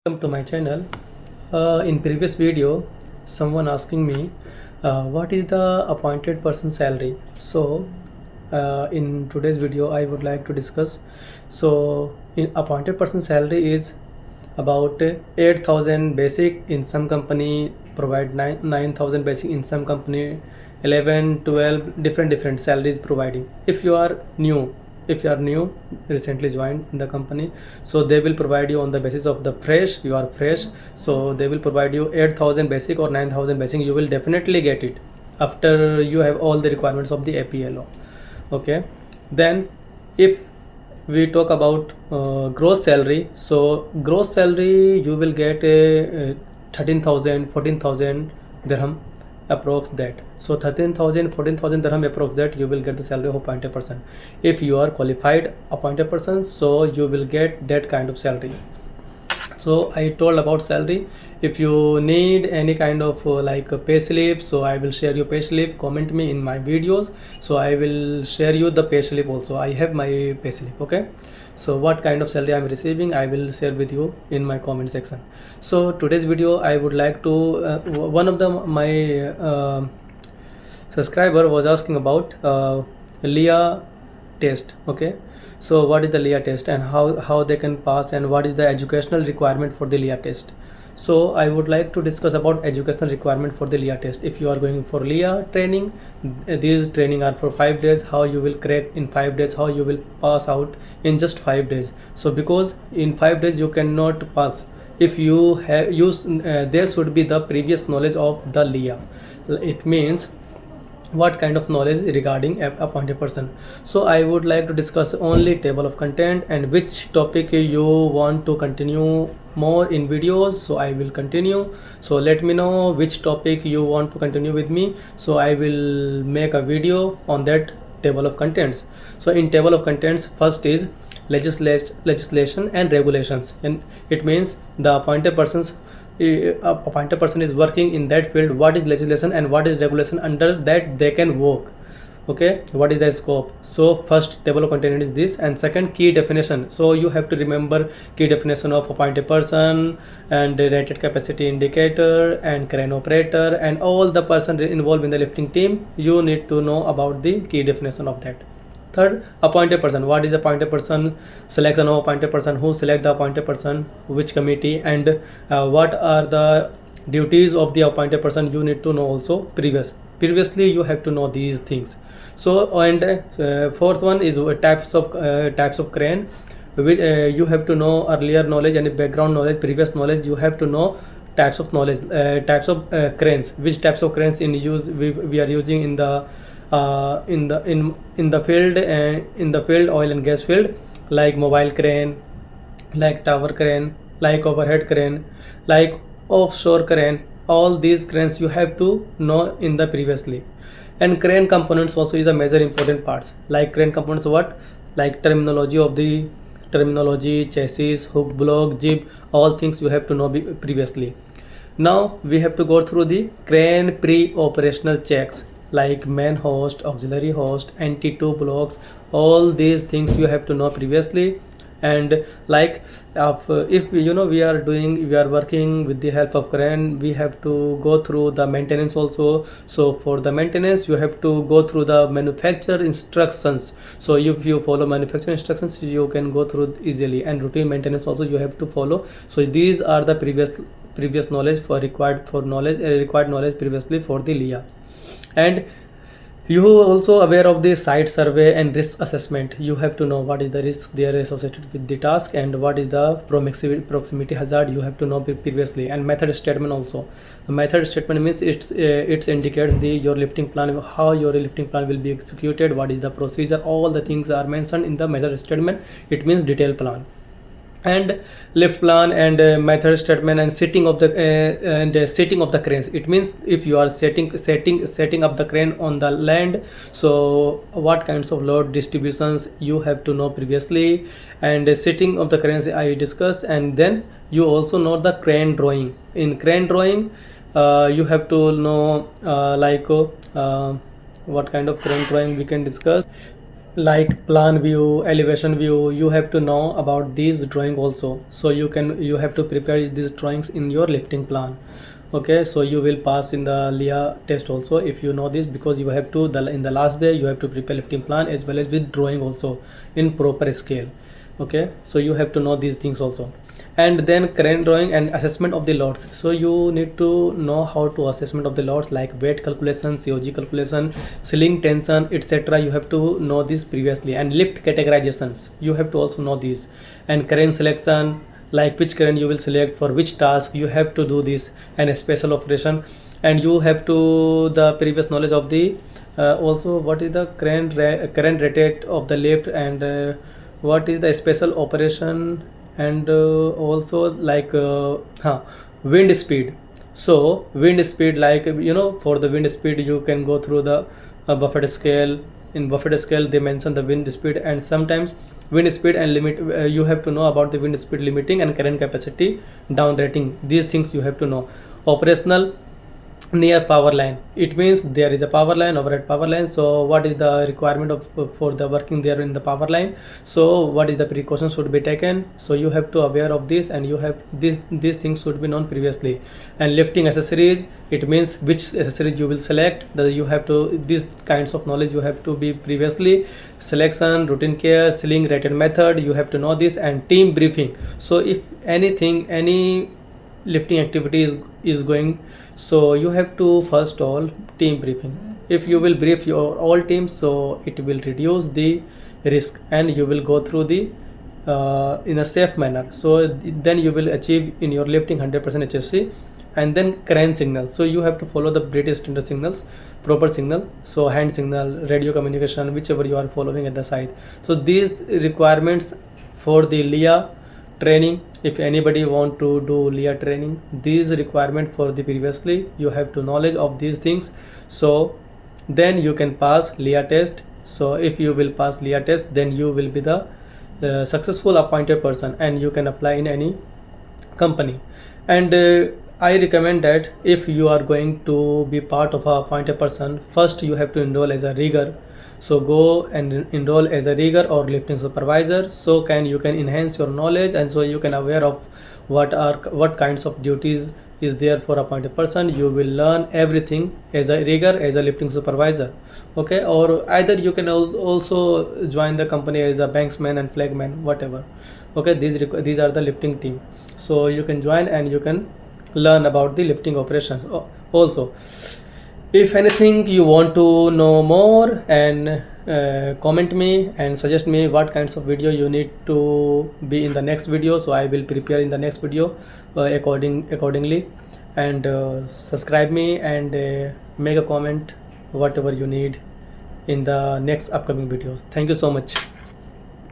Welcome to my channel. In previous video, someone asking me what is the appointed person salary. In today's video, I would like to discuss. In appointed person salary is about 8,000 basic in some company, provide 9,000 basic in some company, 11, 12 different salaries providing. If you are new, recently joined in the company, so they will provide you on the basis of the fresh, you are fresh, so they will provide you 8,000 basic or 9,000 basic. You will definitely get it after you have all the requirements of the APLO. Okay, then if we talk about gross salary, so gross salary you will get a 13,000 14,000 dirham approx that. So 13,000 14,000 dirham approx that you will get the salary of appointed person. If you are qualified appointed person, so you will get that kind of salary. So I told about salary. If you need any kind of like a pay slip, so I will share your pay slip. Comment me in my videos, so I will share you the pay slip also. I have my pay slip. Okay, so what kind of salary I'm receiving, I will share with you in my comment section. So today's video, I would like to one of the my subscriber was asking about LEEA test. Okay, so what is the LEEA test and how they can pass, and what is the educational requirement for the LEEA test. So I would like to discuss about educational requirement for the LEEA test. If you are going for LEEA training, these training are for 5 days. How you will crack in 5 days, how you will pass out in just 5 days. So because in 5 days you cannot pass if you have used there should be the previous knowledge of the LEEA. It means what kind of knowledge regarding appointed person. So I would like to discuss only table of content and which topic you want to continue more in videos, so I will continue. So let me know which topic you want to continue with me, so I will make a video on that table of contents. So in table of contents, first is legislation and regulations, and it means the appointed person is working in that field, what is legislation and what is regulation under that they can work. Okay, what is the scope? So first table of content is this, and second, key definition. So you have to remember key definition of appointed person and the rated capacity indicator and crane operator and all the person involved in the lifting team. You need to know about the key definition of that. Third, appointed person. What is appointed person? Selection of appointed person. Who select the appointed person? Which committee? And what are the duties of the appointed person? You need to know also previously you have to know these things. So and fourth one is types of crane, which you have to know earlier knowledge and background knowledge, previous knowledge. You have to know types of knowledge, types of cranes, which types of cranes in use we are using in the field, oil and gas field, like mobile crane, like tower crane, like overhead crane, like offshore crane. All these cranes you have to know in the previously. And crane components also is a major important parts. Like crane components, what? Like terminology, chassis, hook, block, jib, all things you have to know previously. Now we have to go through the crane pre-operational checks, like main host, auxiliary host, anti-two blocks. All these things you have to know previously. And like if we are working with the help of crane, we have to go through the maintenance also. So for the maintenance you have to go through the manufacturer instructions. So if you follow manufacturer instructions, you can go through easily. And routine maintenance also you have to follow. So these are the previous knowledge for required knowledge previously for the LEEA. And you also aware of the site survey and risk assessment. You have to know what is the risk they are associated with the task and what is the proximity hazard. You have to know previously. And method statement also. The method statement means it indicates your lifting plan, how your lifting plan will be executed, what is the procedure. All the things are mentioned in the method statement. It means detailed plan. And lift plan and method statement and setting of the cranes. It means if you are setting up the crane on the land, so what kinds of load distributions you have to know previously. And setting of the cranes I discussed. And then you also know the crane drawing. In crane drawing you have to know what kind of crane drawing we can discuss. like plan view, elevation view. You have to know about these drawing also, so you have to prepare these drawings in your lifting plan. Okay, so you will pass in the LEEA test also if you know this, because you have to in the last day you have to prepare lifting plan as well as with drawing also in proper scale. Okay, so you have to know these things also. And then crane drawing and assessment of the loads. So you need to know how to assessment of the loads, like weight calculation, COG calculation, ceiling tension, etc. You have to know this previously. And lift categorizations, you have to also know these. And crane selection, like which crane you will select for which task, you have to do this. And a special operation, and you have to the previous knowledge of the also what is the current rated of the lift, and what is the special operation, and also like wind speed. So wind speed, like for the wind speed you can go through the Buffett scale. In Buffett scale they mention the wind speed, and sometimes wind speed and limit, you have to know about the wind speed limiting and current capacity down rating. These things you have to know. Operational near power line, it means there is a power line, overhead power line. So what is the requirement of for the working there in the power line, so what is the precautions should be taken, so you have to aware of this, and you have these things should be known previously. And lifting accessories, it means which accessories you will select, that you have to, these kinds of knowledge you have to be previously. Selection, routine care, ceiling rated method, you have to know this. And team briefing, so if any lifting activity is going, so you have to first all team briefing. If you will brief your all teams, so it will reduce the risk, and you will go through the in a safe manner, so then you will achieve in your lifting 100% HFC. And then crane signals, so you have to follow the British standard signals, proper signal, so hand signal, radio communication, whichever you are following at the site. So these requirements for the LEEA training, if anybody want to do LEEA training, these requirement for the previously you have to knowledge of these things, so then you can pass LEEA test. So if you will pass LEEA test, then you will be the successful appointed person, and you can apply in any company. And I recommend that if you are going to be part of a appointed person, first you have to enroll as a rigger. So go and enroll as a rigger or lifting supervisor, so you can enhance your knowledge, and so you can aware of what kinds of duties is there for appointed person. You will learn everything as a rigger, as a lifting supervisor. Okay, or either you can also join the company as a banksman and flagman, whatever. Okay, these are the lifting team, so you can join and you can learn about the lifting operations also. If anything you want to know more, and comment me and suggest me what kinds of video you need to be in the next video, so I will prepare in the next video accordingly. And subscribe me, and make a comment whatever you need in the next upcoming videos. Thank you so much.